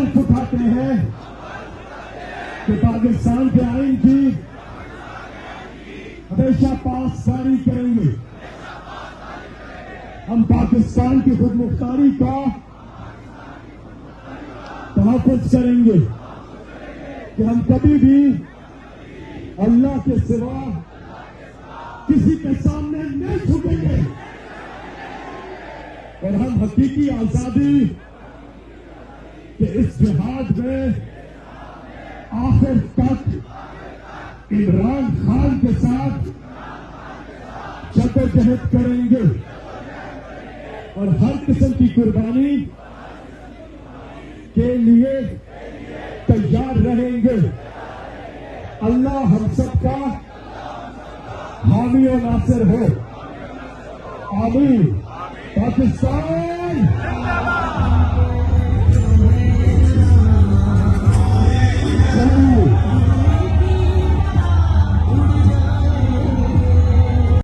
संकल्प उठाते हैं कि पाकिस्तान के आईन की हमेशा पासदारी करेंगे। हम पाकिस्तान की खुद मुख्तारी का तहफ़्फ़ुज़ करेंगे कि हम कभी भी अल्लाह के सिवा किसी के सामने नहीं झुकेंगे और हम हकीकी आजादी के इस जिहाद में आखिर तक इमरान खान के साथ जद्दोजहद करेंगे और हर किस्म की कुर्बानी के लिए तैयार रहेंगे। अल्लाह हम सबका हामी और नासिर हो। आमीन। पाकिस्तान